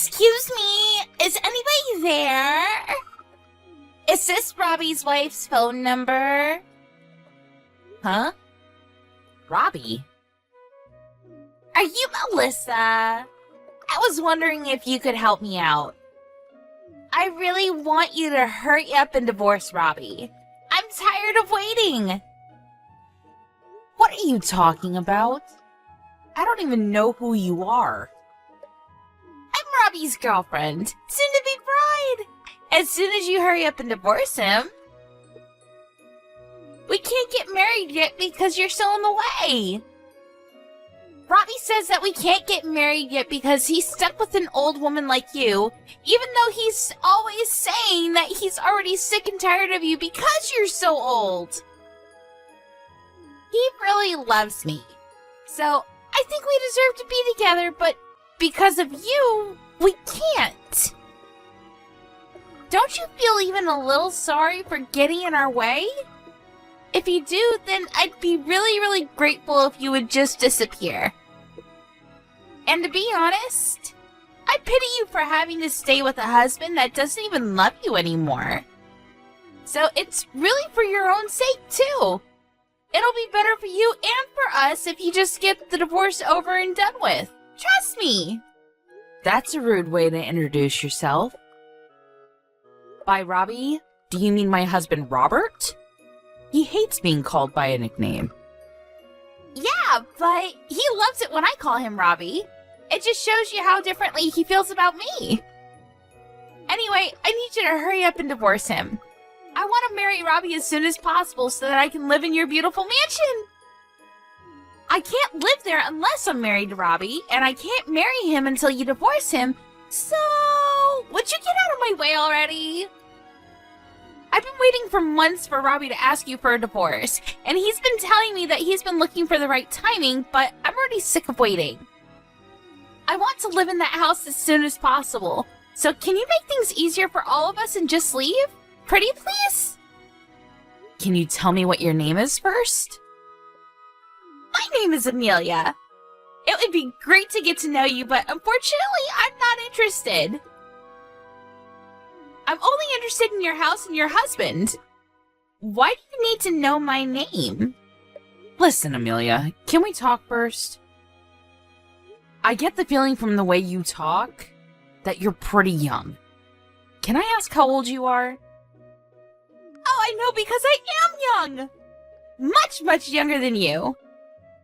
Excuse me, is anybody there? Is this Robbie's wife's phone number? Huh? Robbie? Are you Melissa? I was wondering if you could help me out. I really want you to hurry up and divorce Robbie. I'm tired of waiting. What are you talking about? I don't even know who you are. I'm Robbie's girlfriend, soon-to-be bride. As soon as you hurry up and divorce him. We can't get married yet because you're still in the way. Robbie says that we can't get married yet because he's stuck with an old woman like you, even though he's always saying that he's already sick and tired of you because you're so old. He really loves me. So, I think we deserve to be together, but because of you, we can't. Don't you feel even a little sorry for getting in our way? If you do, then I'd be really, really grateful if you would just disappear. And to be honest, I pity you for having to stay with a husband that doesn't even love you anymore. So it's really for your own sake, too. It'll be better for you and for us if you just get the divorce over and done with. Trust me. That's a rude way to introduce yourself. By Robbie, do you mean my husband Robert? He hates being called by a nickname. Yeah, but he loves it when I call him Robbie. It just shows you how differently he feels about me. Anyway, I need you to hurry up and divorce him. I want to marry Robbie as soon as possible so that I can live in your beautiful mansion. I can't live there unless I'm married to Robbie, and I can't marry him until you divorce him, so would you get out of my way already? I've been waiting for months for Robbie to ask you for a divorce, and he's been telling me that he's been looking for the right timing, but I'm already sick of waiting. I want to live in that house as soon as possible, so can you make things easier for all of us and just leave? Pretty please? Can you tell me what your name is first? My name is Amelia. It would be great to get to know you, but unfortunately, I'm not interested. I'm only interested in your house and your husband. Why do you need to know my name? Listen, Amelia, can we talk first? I get the feeling from the way you talk that you're pretty young. Can I ask how old you are? Oh, I know, because I am young. Much, much younger than you.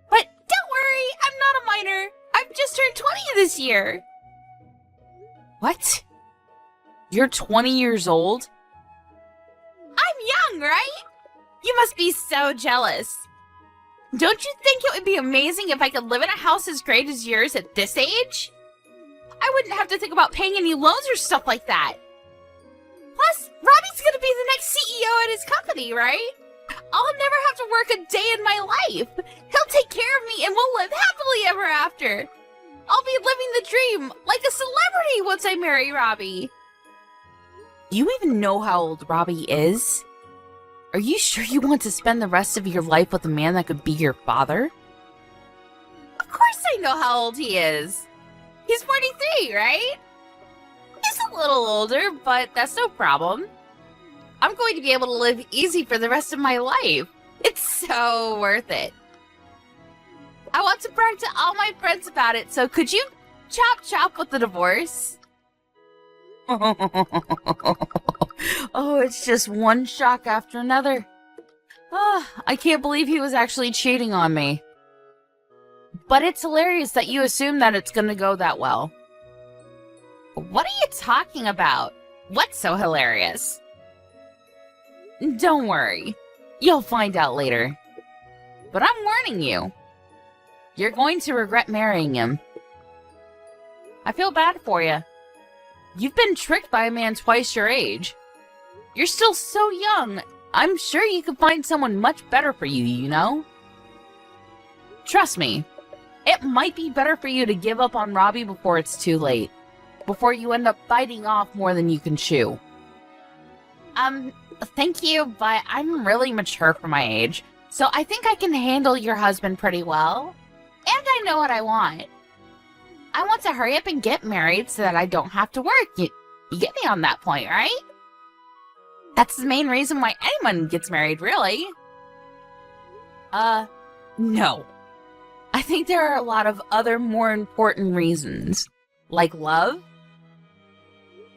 But don't worry, I'm not a minor. I've just turned 20 this year. What? You're 20 years old? I'm young, right? You must be so jealous. Don't you think it would be amazing if I could live in a house as great as yours at this age? I wouldn't have to think about paying any loans or stuff like that. Plus, Robbie's gonna be the next CEO at his company, right? I'll never have to work a day in my life. He'll take care of me and we'll live happily ever after. I'll be living the dream, like a celebrity once I marry Robbie. Do you even know how old Robbie is? Are you sure you want to spend the rest of your life with a man that could be your father? Of course I know how old he is. He's 43, right? He's a little older, but that's no problem. I'm going to be able to live easy for the rest of my life. It's so worth it. I want to brag to all my friends about it, so could you chop chop with the divorce? Oh, it's just one shock after another. Oh, I can't believe he was actually cheating on me. But it's hilarious that you assume that it's gonna go that well. What are you talking about? What's so hilarious? Don't worry. You'll find out later. But I'm warning you. You're going to regret marrying him. I feel bad for you. You've been tricked by a man twice your age. You're still so young. I'm sure you could find someone much better for you, you know? Trust me. It might be better for you to give up on Robbie before it's too late. Before you end up biting off more than you can chew. Thank you, but I'm really mature for my age. So I think I can handle your husband pretty well. And I know what I want. I want to hurry up and get married so that I don't have to work. You get me on that point, right? That's the main reason why anyone gets married, really. No. I think there are a lot of other more important reasons, like love.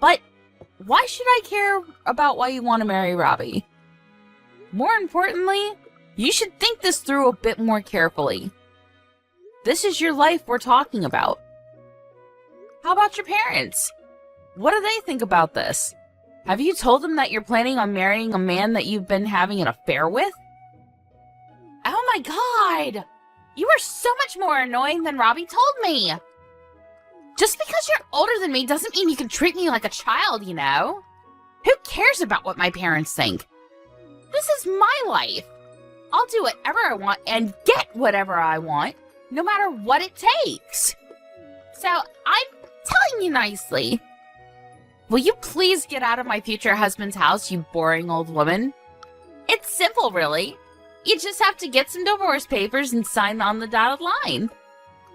But why should I care about why you want to marry Robbie? More importantly, you should think this through a bit more carefully. This is your life we're talking about. How about your parents? What do they think about this? Have you told them that you're planning on marrying a man that you've been having an affair with? Oh my god! You are so much more annoying than Robbie told me! Just because you're older than me doesn't mean you can treat me like a child, you know? Who cares about what my parents think? This is my life! I'll do whatever I want and get whatever I want, no matter what it takes. So, I'm telling you nicely. Will you please get out of my future husband's house, you boring old woman? It's simple, really. You just have to get some divorce papers and sign on the dotted line.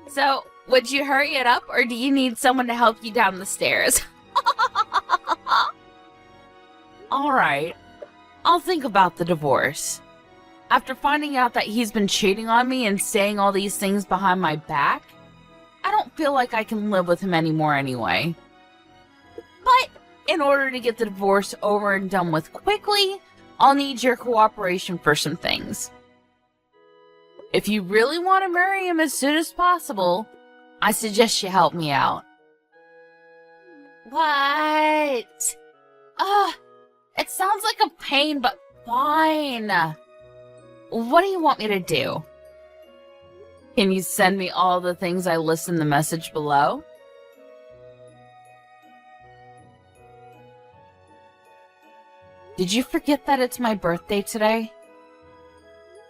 So, would you hurry it up, or do you need someone to help you down the stairs? Alright, I'll think about the divorce. After finding out that he's been cheating on me and saying all these things behind my back, I don't feel like I can live with him anymore anyway. But in order to get the divorce over and done with quickly, I'll need your cooperation for some things. If you really want to marry him as soon as possible, I suggest you help me out. What? Ugh, it sounds like a pain, but fine. What do you want me to do? Can you send me all the things I list in the message below? Did you forget that it's my birthday today?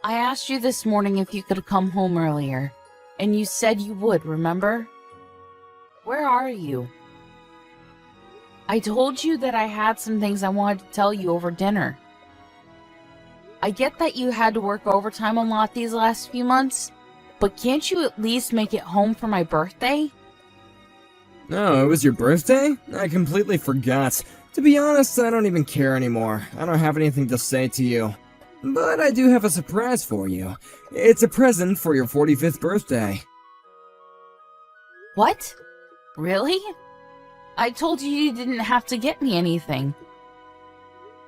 I asked you this morning if you could come home earlier, and you said you would, remember? Where are you? I told you that I had some things I wanted to tell you over dinner. I get that you had to work overtime a lot these last few months, but can't you at least make it home for my birthday? Oh, it was your birthday? I completely forgot. To be honest, I don't even care anymore. I don't have anything to say to you. But I do have a surprise for you. It's a present for your 45th birthday. What? Really? I told you you didn't have to get me anything.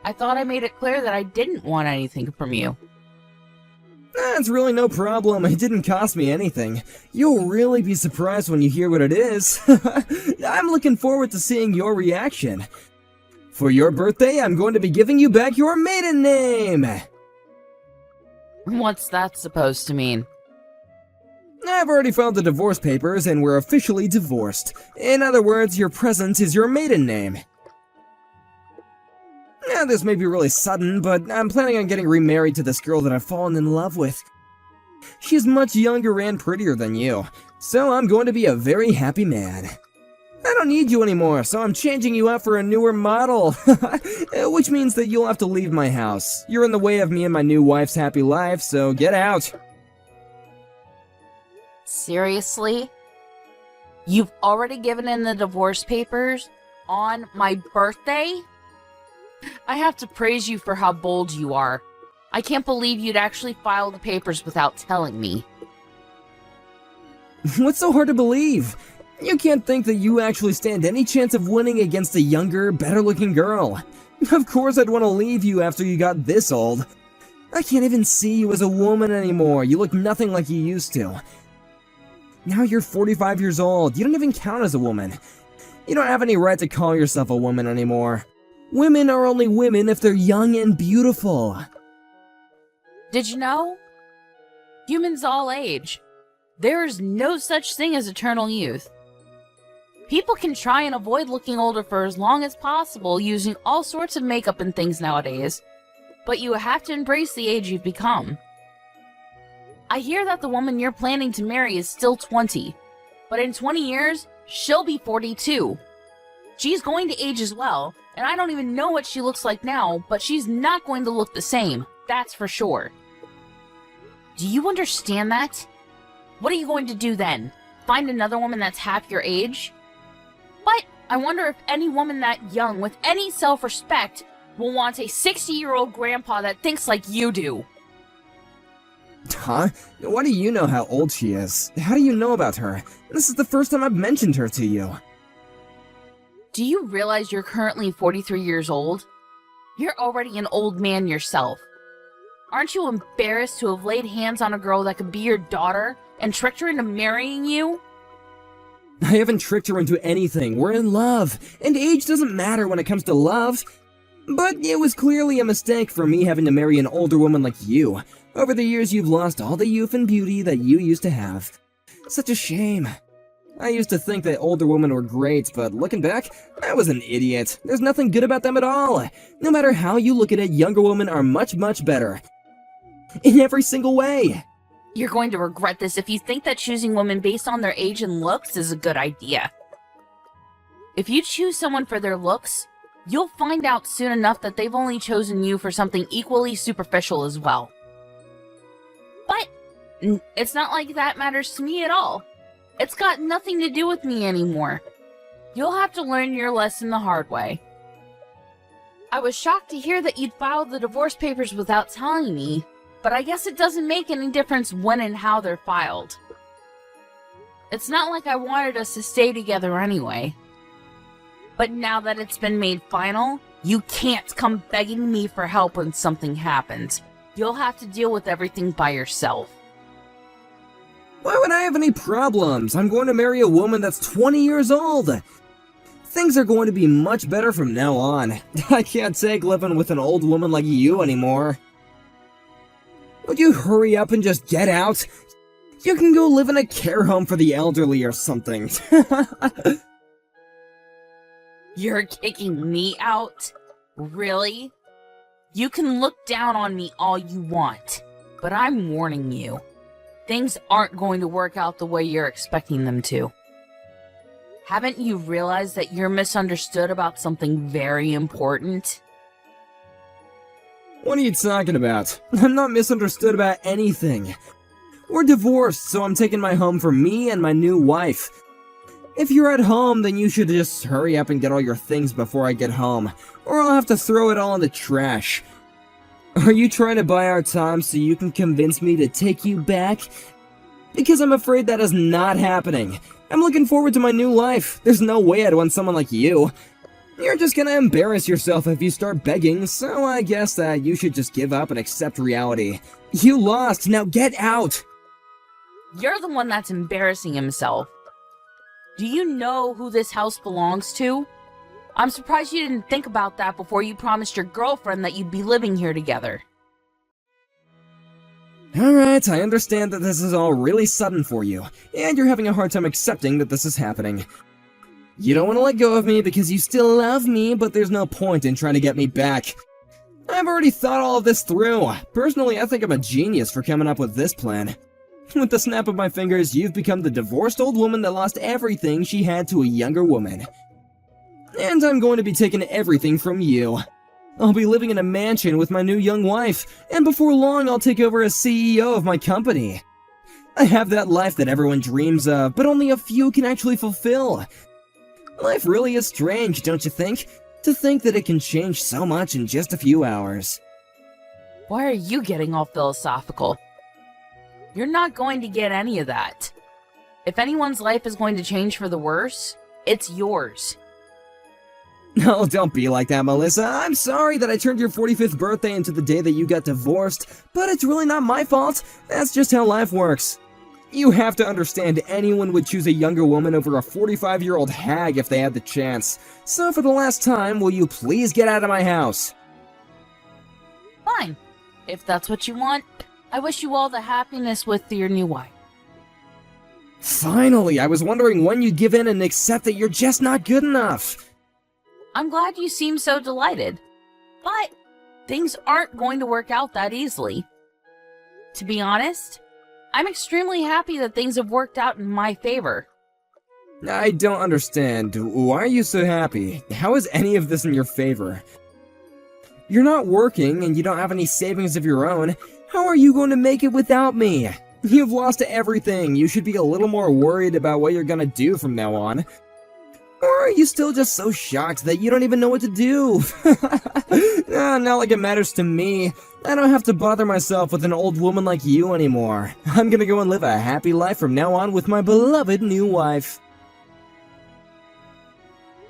I thought I made it clear that I didn't want anything from you. That's really no problem. It didn't cost me anything. You'll really be surprised when you hear what it is. I'm looking forward to seeing your reaction. For your birthday, I'm going to be giving you back your maiden name! What's that supposed to mean? I've already filed the divorce papers and we're officially divorced. In other words, your present is your maiden name. Now, this may be really sudden, but I'm planning on getting remarried to this girl that I've fallen in love with. She's much younger and prettier than you, so I'm going to be a very happy man. I don't need you anymore, so I'm changing you out for a newer model. Which means that you'll have to leave my house. You're in the way of me and my new wife's happy life, so get out. Seriously? You've already given in the divorce papers on my birthday? I have to praise you for how bold you are. I can't believe you'd actually file the papers without telling me. What's so hard to believe? You can't think that you actually stand any chance of winning against a younger, better-looking girl. Of course I'd want to leave you after you got this old. I can't even see you as a woman anymore. You look nothing like you used to. Now you're 45 years old. You don't even count as a woman. You don't have any right to call yourself a woman anymore. Women are only women if they're young and beautiful. Did you know? Humans all age. There is no such thing as eternal youth. People can try and avoid looking older for as long as possible using all sorts of makeup and things nowadays, but you have to embrace the age you've become. I hear that the woman you're planning to marry is still 20, but in 20 years, she'll be 42. She's going to age as well, and I don't even know what she looks like now, but she's not going to look the same, that's for sure. Do you understand that? What are you going to do then? find another woman that's half your age. But I wonder if any woman that young with any self-respect will want a 60-year-old grandpa that thinks like you do. Huh? Why do you know how old she is? How do you know about her? This is the first time I've mentioned her to you. Do you realize you're currently 43 years old? You're already an old man yourself. Aren't you embarrassed to have laid hands on a girl that could be your daughter and tricked her into marrying you? I haven't tricked her into anything. We're in love, and age doesn't matter when it comes to love. But it was clearly a mistake for me having to marry an older woman like you. Over the years, you've lost all the youth and beauty that you used to have. Such a shame. I used to think that older women were great, but looking back, I was an idiot. There's nothing good about them at all. No matter how you look at it, younger women are much, much better. In every single way. You're going to regret this if you think that choosing women based on their age and looks is a good idea. If you choose someone for their looks, you'll find out soon enough that they've only chosen you for something equally superficial as well. But it's not like that matters to me at all. It's got nothing to do with me anymore. You'll have to learn your lesson the hard way. I was shocked to hear that you'd filed the divorce papers without telling me, but I guess it doesn't make any difference when and how they're filed. It's not like I wanted us to stay together anyway. But now that it's been made final, you can't come begging me for help when something happens. You'll have to deal with everything by yourself. Why would I have any problems? I'm going to marry a woman that's 20 years old. Things are going to be much better from now on. I can't take living with an old woman like you anymore. Would you hurry up and just get out? You can go live in a care home for the elderly or something. You're kicking me out? Really? You can look down on me all you want, but I'm warning you. Things aren't going to work out the way you're expecting them to. Haven't you realized that you're misunderstood about something very important? What are you talking about? I'm not misunderstood about anything. We're divorced, so I'm taking my home for me and my new wife. If you're at home, then you should just hurry up and get all your things before I get home, or I'll have to throw it all in the trash. Are you trying to buy our time so you can convince me to take you back? Because I'm afraid that is not happening. I'm looking forward to my new life. There's no way I'd want someone like you. You're just gonna embarrass yourself if you start begging, so I guess that you should just give up and accept reality. You lost, now get out! You're the one that's embarrassing himself. Do you know who this house belongs to? I'm surprised you didn't think about that before you promised your girlfriend that you'd be living here together. Alright, I understand that this is all really sudden for you, and you're having a hard time accepting that this is happening. You don't want to let go of me because you still love me, but there's no point in trying to get me back. I've already thought all of this through. Personally, I think I'm a genius for coming up with this plan. With the snap of my fingers, you've become the divorced old woman that lost everything she had to a younger woman. And I'm going to be taking everything from you. I'll be living in a mansion with my new young wife, and before long I'll take over as CEO of my company. I have that life that everyone dreams of, but only a few can actually fulfill. Life really is strange, don't you think? To think that it can change so much in just a few hours. Why are you getting all philosophical? You're not going to get any of that. If anyone's life is going to change for the worse, it's yours. No, don't be like that, Melissa. I'm sorry that I turned your 45th birthday into the day that you got divorced, but it's really not my fault. That's just how life works. You have to understand anyone would choose a younger woman over a 45-year-old hag if they had the chance. So for the last time, will you please get out of my house? Fine. If that's what you want, I wish you all the happiness with your new wife. Finally, I was wondering when you'd give in and accept that you're just not good enough. I'm glad you seem so delighted, but things aren't going to work out that easily. To be honest, I'm extremely happy that things have worked out in my favor. I don't understand. Why are you so happy? How is any of this in your favor? You're not working and you don't have any savings of your own. How are you going to make it without me? You've lost everything. You should be a little more worried about what you're gonna do from now on. Or are you still just so shocked that you don't even know what to do? Not like it matters to me. I don't have to bother myself with an old woman like you anymore. I'm gonna go and live a happy life from now on with my beloved new wife.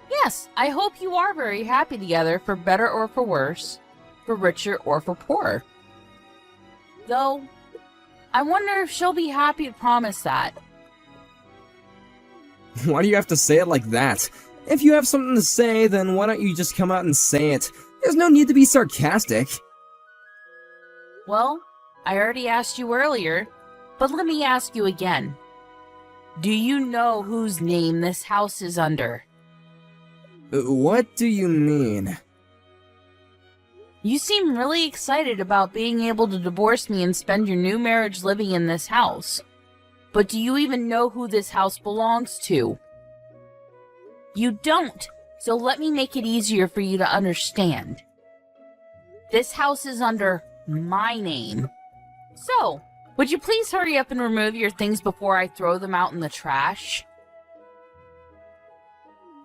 Yes, I hope you are very happy together, for better or for worse, for richer or for poorer. Though, I wonder if she'll be happy to promise that. Why do you have to say it like that? If you have something to say, then why don't you just come out and say it? There's no need to be sarcastic. Well, I already asked you earlier, but let me ask you again. Do you know whose name this house is under? What do you mean? You seem really excited about being able to divorce me and spend your new marriage living in this house. But do you even know who this house belongs to? You don't, so let me make it easier for you to understand. This house is under my name. So, would you please hurry up and remove your things before I throw them out in the trash?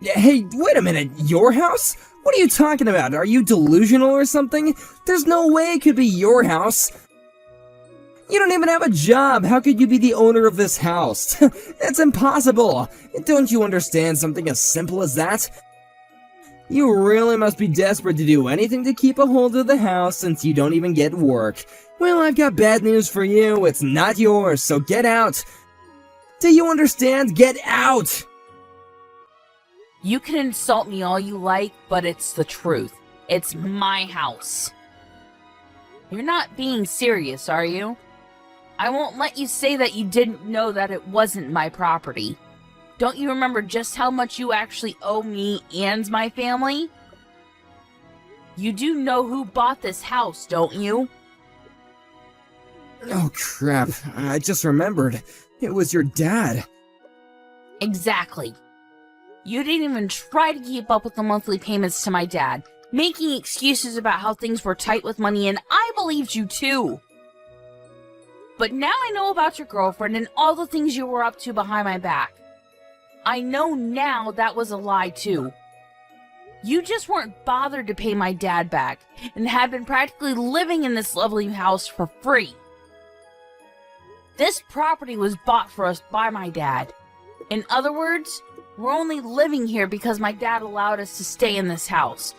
Hey, wait a minute, your house? What are you talking about? Are you delusional or something? There's no way it could be your house. You don't even have a job. How could you be the owner of this house? That's impossible. Don't you understand something as simple as that? You really must be desperate to do anything to keep a hold of the house since you don't even get work. Well, I've got bad news for you. It's not yours, so get out. Do you understand? Get out! You can insult me all you like, but it's the truth. It's my house. You're not being serious, are you? I won't let you say that you didn't know that it wasn't my property. Don't you remember just how much you actually owe me and my family? You do know who bought this house, don't you? Oh crap, I just remembered. It was your dad. Exactly. You didn't even try to keep up with the monthly payments to my dad, making excuses about how things were tight with money, and I believed you too. But now I know about your girlfriend and all the things you were up to behind my back. I know now that was a lie too. You just weren't bothered to pay my dad back, and had been practically living in this lovely house for free. This property was bought for us by my dad. In other words, we're only living here because my dad allowed us to stay in this house.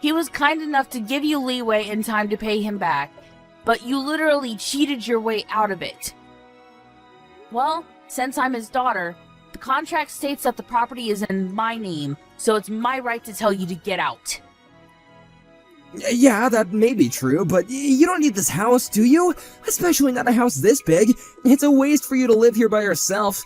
He was kind enough to give you leeway and time to pay him back, but you literally cheated your way out of it. Well, since I'm his daughter, the contract states that the property is in my name, so it's my right to tell you to get out. Yeah, that may be true, but you don't need this house, do you? Especially not a house this big. It's a waste for you to live here by yourself.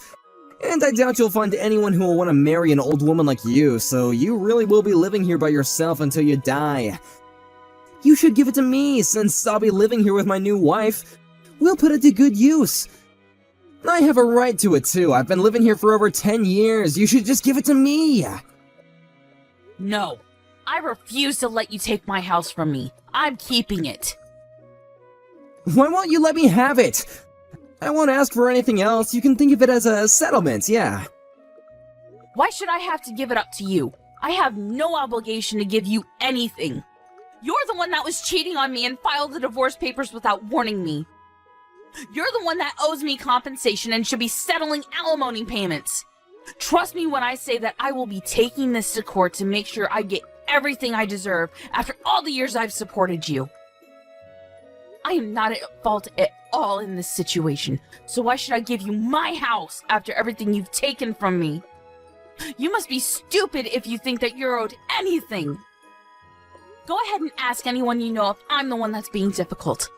And I doubt you'll find anyone who will want to marry an old woman like you, so you really will be living here by yourself until you die. You should give it to me, since I'll be living here with my new wife. We'll put it to good use. I have a right to it too. I've been living here for over 10 years. You should just give it to me. No, I refuse to let you take my house from me. I'm keeping it. Why won't you let me have it? I won't ask for anything else. You can think of it as a settlement, yeah. Why should I have to give it up to you? I have no obligation to give you anything. You're the one that was cheating on me and filed the divorce papers without warning me. You're the one that owes me compensation and should be settling alimony payments. Trust me when I say that I will be taking this to court to make sure I get everything I deserve after all the years I've supported you. I am not at fault at all in this situation, so why should I give you my house after everything you've taken from me? You must be stupid if you think that you're owed anything. Go ahead and ask anyone you know if I'm the one that's being difficult.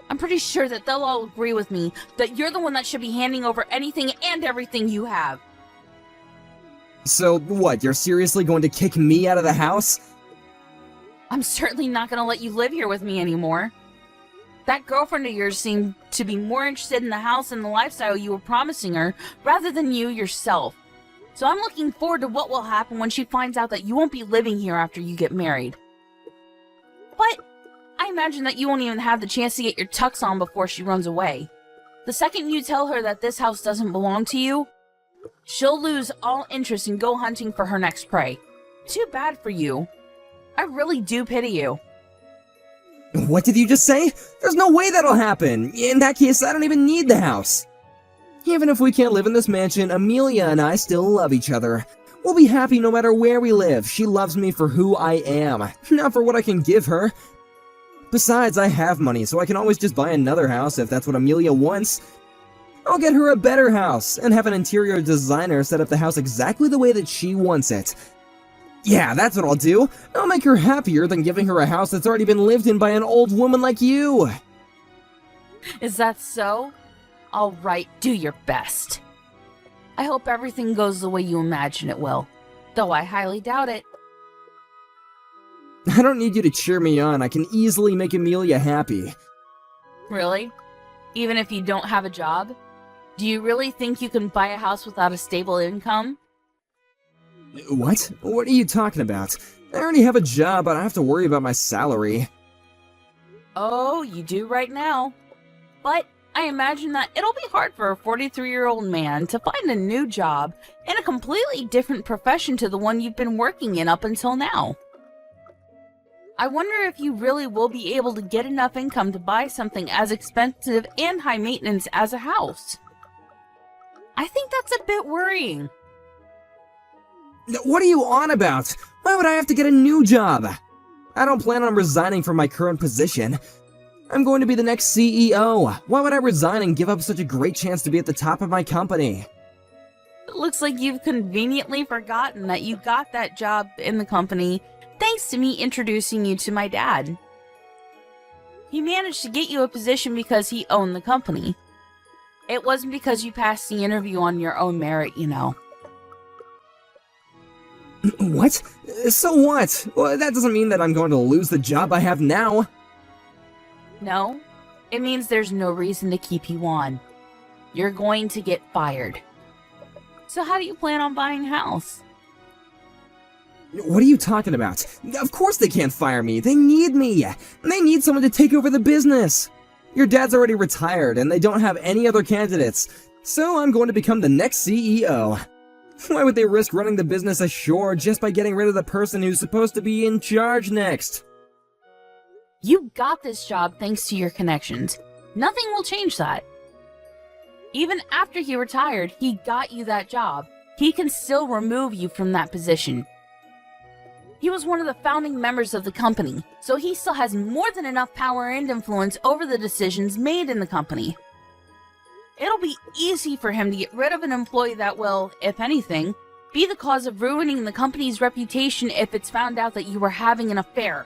I'm pretty sure that they'll all agree with me that you're the one that should be handing over anything and everything you have. So what, you're seriously going to kick me out of the house? I'm certainly not going to let you live here with me anymore. That girlfriend of yours seemed to be more interested in the house and the lifestyle you were promising her rather than you yourself. So I'm looking forward to what will happen when she finds out that you won't be living here after you get married. But I imagine that you won't even have the chance to get your tux on before she runs away. The second you tell her that this house doesn't belong to you, she'll lose all interest and go hunting for her next prey. Too bad for you. I really do pity you. What did you just say? There's no way that'll happen. In that case, I don't even need the house. Even if we can't live in this mansion, Amelia and I still love each other. We'll be happy no matter where we live. She loves me for who I am, not for what I can give her. Besides, I have money, so I can always just buy another house if that's what Amelia wants. I'll get her a better house, and have an interior designer set up the house exactly the way that she wants it. Yeah, that's what I'll do. I'll make her happier than giving her a house that's already been lived in by an old woman like you. Is that so? All right, do your best. I hope everything goes the way you imagine it will, though I highly doubt it. I don't need you to cheer me on. I can easily make Amelia happy. Really? Even if you don't have a job? Do you really think you can buy a house without a stable income? What? What are you talking about? I already have a job, but I have to worry about my salary. Oh, you do right now. But I imagine that it'll be hard for a 43-year-old man to find a new job in a completely different profession to the one you've been working in up until now. I wonder if you really will be able to get enough income to buy something as expensive and high maintenance as a house. I think that's a bit worrying. What are you on about? Why would I have to get a new job? I don't plan on resigning from my current position. I'm going to be the next CEO. Why would I resign and give up such a great chance to be at the top of my company? It looks like you've conveniently forgotten that you got that job in the company thanks to me introducing you to my dad. He managed to get you a position because he owned the company. It wasn't because you passed the interview on your own merit, you know. What? So what? Well, that doesn't mean that I'm going to lose the job I have now. No, it means there's no reason to keep you on. You're going to get fired. So how do you plan on buying a house? What are you talking about? Of course they can't fire me. They need me. They need someone to take over the business. Your dad's already retired and they don't have any other candidates. So I'm going to become the next CEO. Why would they risk running the business ashore just by getting rid of the person who's supposed to be in charge next? You got this job thanks to your connections. Nothing will change that. Even after he retired, he got you that job. He can still remove you from that position. He was one of the founding members of the company, so he still has more than enough power and influence over the decisions made in the company. It'll be easy for him to get rid of an employee that will, if anything, be the cause of ruining the company's reputation if it's found out that you were having an affair.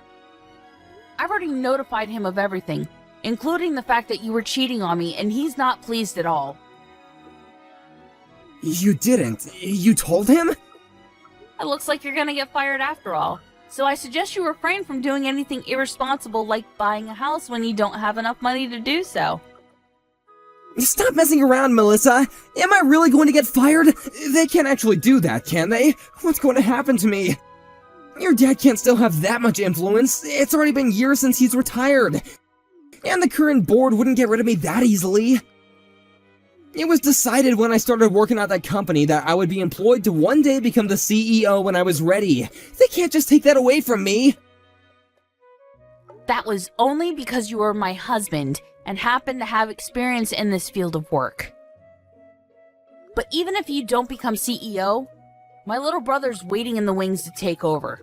I've already notified him of everything, including the fact that you were cheating on me, and he's not pleased at all. You didn't? You told him? It looks like you're gonna get fired after all, so I suggest you refrain from doing anything irresponsible like buying a house when you don't have enough money to do so. Stop messing around, Melissa! Am I really going to get fired? They can't actually do that, can they? What's going to happen to me? Your dad can't still have that much influence. It's already been years since he's retired. And the current board wouldn't get rid of me that easily. It was decided when I started working at that company that I would be employed to one day become the CEO when I was ready. They can't just take that away from me. That was only because you were my husband and happened to have experience in this field of work. But even if you don't become CEO, my little brother's waiting in the wings to take over.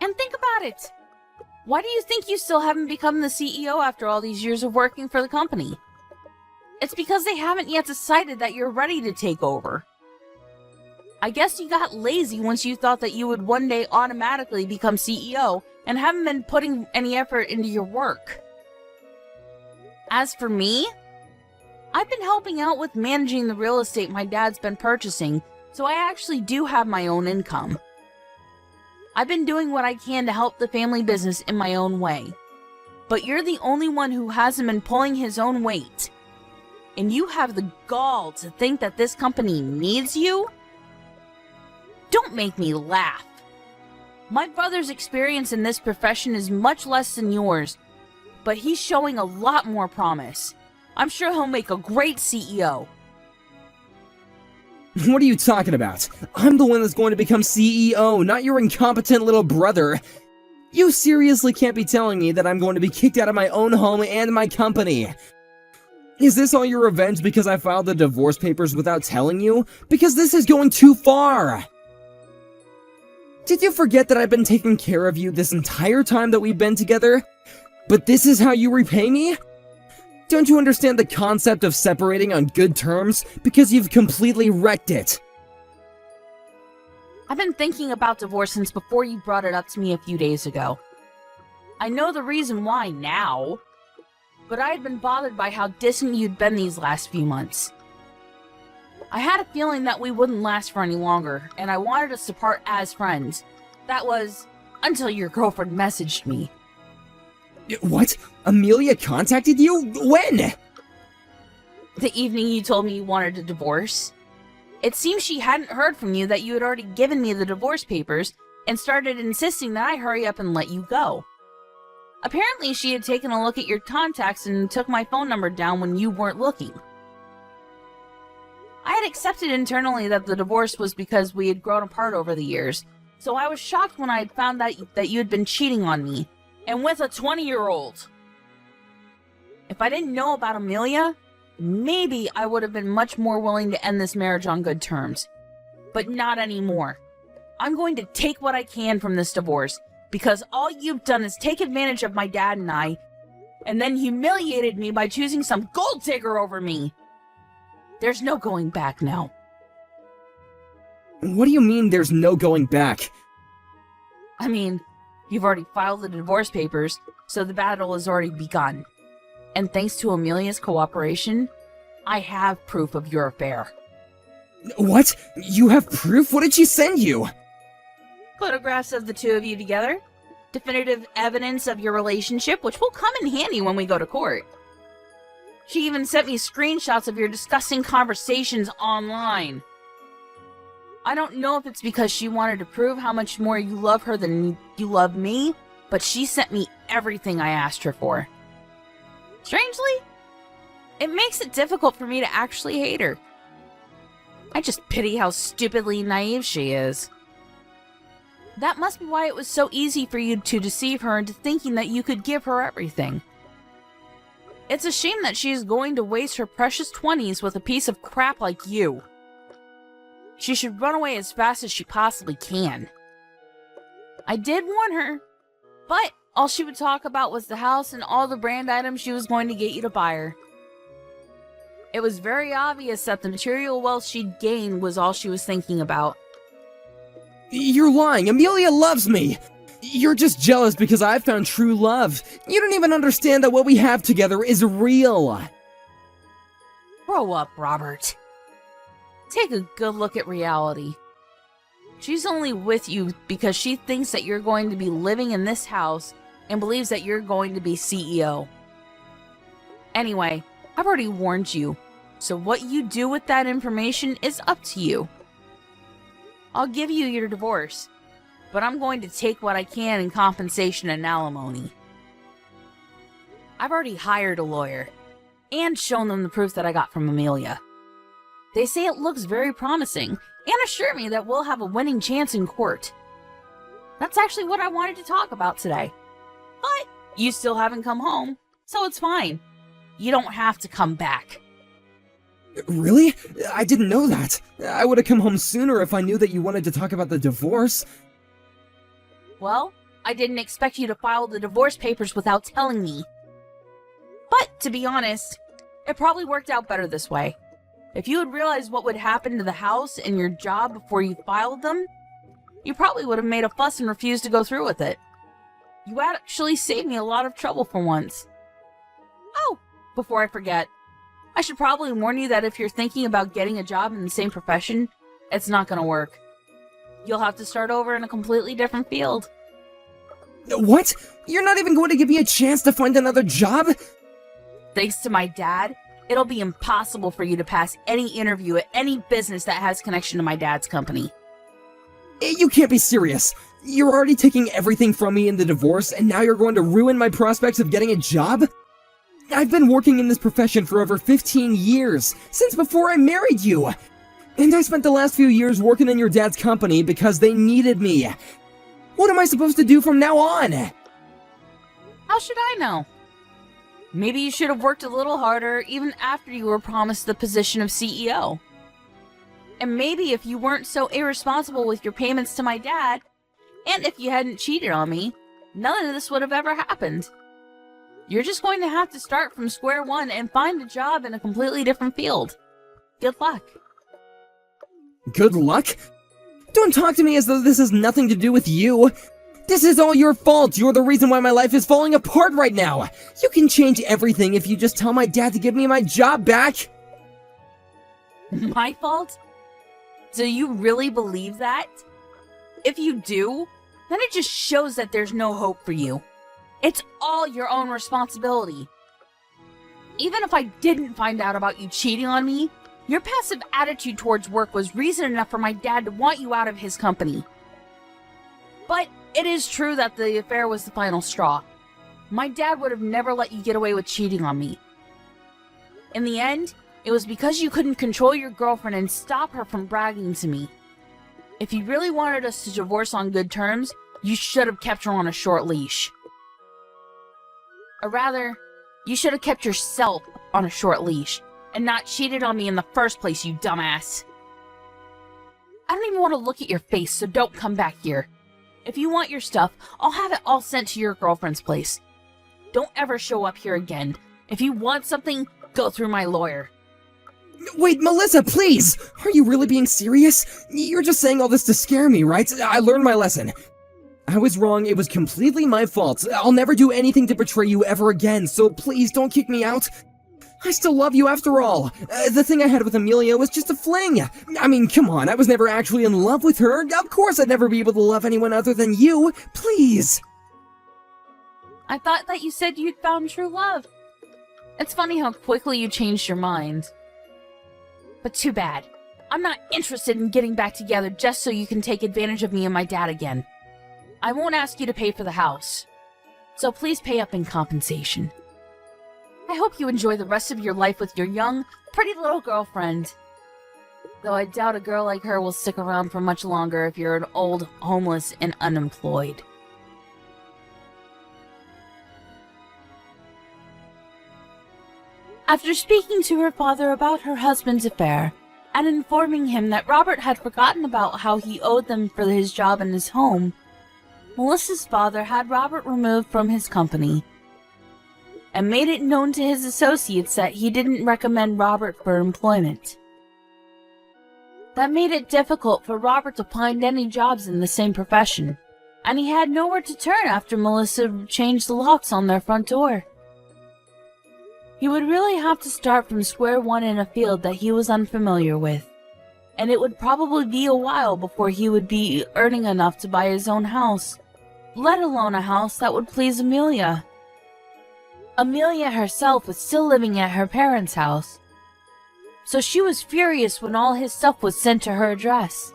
And think about it. Why do you think you still haven't become the CEO after all these years of working for the company? It's because they haven't yet decided that you're ready to take over. I guess you got lazy once you thought that you would one day automatically become CEO and haven't been putting any effort into your work. As for me, I've been helping out with managing the real estate my dad's been purchasing, so I actually do have my own income. I've been doing what I can to help the family business in my own way. But you're the only one who hasn't been pulling his own weight. And you have the gall to think that this company needs you? Don't make me laugh. My brother's experience in this profession is much less than yours, but he's showing a lot more promise. I'm sure he'll make a great CEO. What are you talking about? I'm the one that's going to become CEO, not your incompetent little brother. You seriously can't be telling me that I'm going to be kicked out of my own home and my company. Is this all your revenge because I filed the divorce papers without telling you? Because this is going too far! Did you forget that I've been taking care of you this entire time that we've been together? But this is how you repay me? Don't you understand the concept of separating on good terms? Because you've completely wrecked it. I've been thinking about divorce since before you brought it up to me a few days ago. I know the reason why now, but I had been bothered by how distant you'd been these last few months. I had a feeling that we wouldn't last for any longer, and I wanted us to part as friends. That was, until your girlfriend messaged me. What? Amelia contacted you? When? The evening you told me you wanted a divorce. It seems she hadn't heard from you that you had already given me the divorce papers and started insisting that I hurry up and let you go. Apparently she had taken a look at your contacts and took my phone number down when you weren't looking. I had accepted internally that the divorce was because we had grown apart over the years, so I was shocked when I had found out that you had been cheating on me, and with a 20-year-old. If I didn't know about Amelia, maybe I would have been much more willing to end this marriage on good terms. But not anymore. I'm going to take what I can from this divorce, because all you've done is take advantage of my dad and I, and then humiliated me by choosing some gold digger over me. There's no going back now. What do you mean there's no going back? I mean, you've already filed the divorce papers, so the battle has already begun. And thanks to Amelia's cooperation, I have proof of your affair. What? You have proof? What did she send you? Photographs of the two of you together. Definitive evidence of your relationship, which will come in handy when we go to court. She even sent me screenshots of your disgusting conversations online. I don't know if it's because she wanted to prove how much more you love her than you love me, but she sent me everything I asked her for. Strangely, it makes it difficult for me to actually hate her. I just pity how stupidly naive she is. That must be why it was so easy for you to deceive her into thinking that you could give her everything. It's a shame that she is going to waste her precious 20s with a piece of crap like you. She should run away as fast as she possibly can. I did warn her, but all she would talk about was the house and all the brand items she was going to get you to buy her. It was very obvious that the material wealth she'd gain was all she was thinking about. You're lying. Amelia loves me. You're just jealous because I found true love. You don't even understand that what we have together is real. Grow up, Robert. Take a good look at reality. She's only with you because she thinks that you're going to be living in this house and believes that you're going to be CEO. Anyway, I've already warned you, so what you do with that information is up to you. I'll give you your divorce, but I'm going to take what I can in compensation and alimony. I've already hired a lawyer, and shown them the proof that I got from Amelia. They say it looks very promising, and assure me that we'll have a winning chance in court. That's actually what I wanted to talk about today. But you still haven't come home, so it's fine. You don't have to come back. Really? I didn't know that. I would have come home sooner if I knew that you wanted to talk about the divorce. Well, I didn't expect you to file the divorce papers without telling me. But, to be honest, it probably worked out better this way. If you had realized what would happen to the house and your job before you filed them, you probably would have made a fuss and refused to go through with it. You actually saved me a lot of trouble for once. Oh, before I forget, I should probably warn you that if you're thinking about getting a job in the same profession, it's not going to work. You'll have to start over in a completely different field. What? You're not even going to give me a chance to find another job? Thanks to my dad, it'll be impossible for you to pass any interview at any business that has connection to my dad's company. You can't be serious. You're already taking everything from me in the divorce, and now you're going to ruin my prospects of getting a job? I've been working in this profession for over 15 years, since before I married you. And I spent the last few years working in your dad's company because they needed me. What am I supposed to do from now on? How should I know? Maybe you should have worked a little harder even after you were promised the position of CEO. And maybe if you weren't so irresponsible with your payments to my dad, and if you hadn't cheated on me, none of this would have ever happened. You're just going to have to start from square one and find a job in a completely different field. Good luck. Good luck? Don't talk to me as though this has nothing to do with you. This is all your fault. You're the reason why my life is falling apart right now. You can change everything if you just tell my dad to give me my job back. My fault? Do you really believe that? If you do, then it just shows that there's no hope for you. It's all your own responsibility. Even if I didn't find out about you cheating on me, your passive attitude towards work was reason enough for my dad to want you out of his company. But it is true that the affair was the final straw. My dad would have never let you get away with cheating on me. In the end, it was because you couldn't control your girlfriend and stop her from bragging to me. If you really wanted us to divorce on good terms, you should have kept her on a short leash. Or rather, you should have kept yourself on a short leash and not cheated on me in the first place, you dumbass. I don't even want to look at your face, so don't come back here. If you want your stuff, I'll have it all sent to your girlfriend's place. Don't ever show up here again. If you want something, go through my lawyer. Wait, Melissa, please! Are you really being serious? You're just saying all this to scare me, right? I learned my lesson. I was wrong, it was completely my fault. I'll never do anything to betray you ever again, so please don't kick me out. I still love you after all. The thing I had with Amelia was just a fling. I mean, come on, I was never actually in love with her. Of course I'd never be able to love anyone other than you. Please. I thought that you said you'd found true love. It's funny how quickly you changed your mind. But too bad. I'm not interested in getting back together just so you can take advantage of me and my dad again. I won't ask you to pay for the house. So please pay up in compensation. I hope you enjoy the rest of your life with your young, pretty little girlfriend. Though I doubt a girl like her will stick around for much longer if you're an old, homeless, and unemployed. After speaking to her father about her husband's affair, and informing him that Robert had forgotten about how he owed them for his job in his home, Melissa's father had Robert removed from his company, and made it known to his associates that he didn't recommend Robert for employment. That made it difficult for Robert to find any jobs in the same profession, and he had nowhere to turn after Melissa changed the locks on their front door. He would really have to start from square one in a field that he was unfamiliar with, and it would probably be a while before he would be earning enough to buy his own house, let alone a house that would please Amelia. Amelia herself was still living at her parents' house, so she was furious when all his stuff was sent to her address.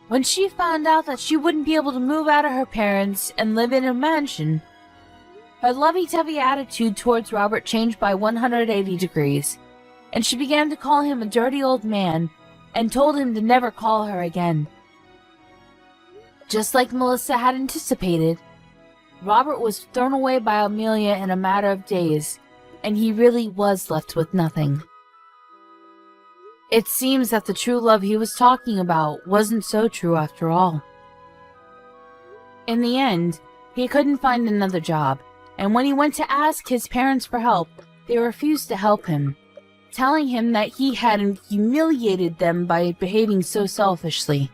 When she found out that she wouldn't be able to move out of her parents and live in a mansion, her lovey-dovey attitude towards Robert changed by 180 degrees, and she began to call him a dirty old man and told him to never call her again. Just like Melissa had anticipated, Robert was thrown away by Amelia in a matter of days, and he really was left with nothing. It seems that the true love he was talking about wasn't so true after all. In the end, he couldn't find another job, and when he went to ask his parents for help, they refused to help him, telling him that he had humiliated them by behaving so selfishly.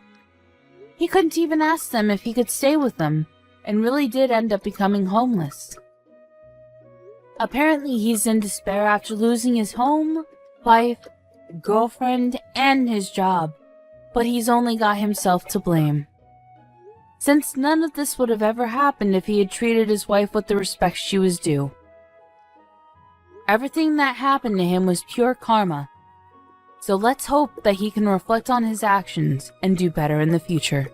He couldn't even ask them if he could stay with them, and really did end up becoming homeless. Apparently he's in despair after losing his home, wife, girlfriend, and his job, but he's only got himself to blame, since none of this would have ever happened if he had treated his wife with the respect she was due. Everything that happened to him was pure karma, so let's hope that he can reflect on his actions and do better in the future.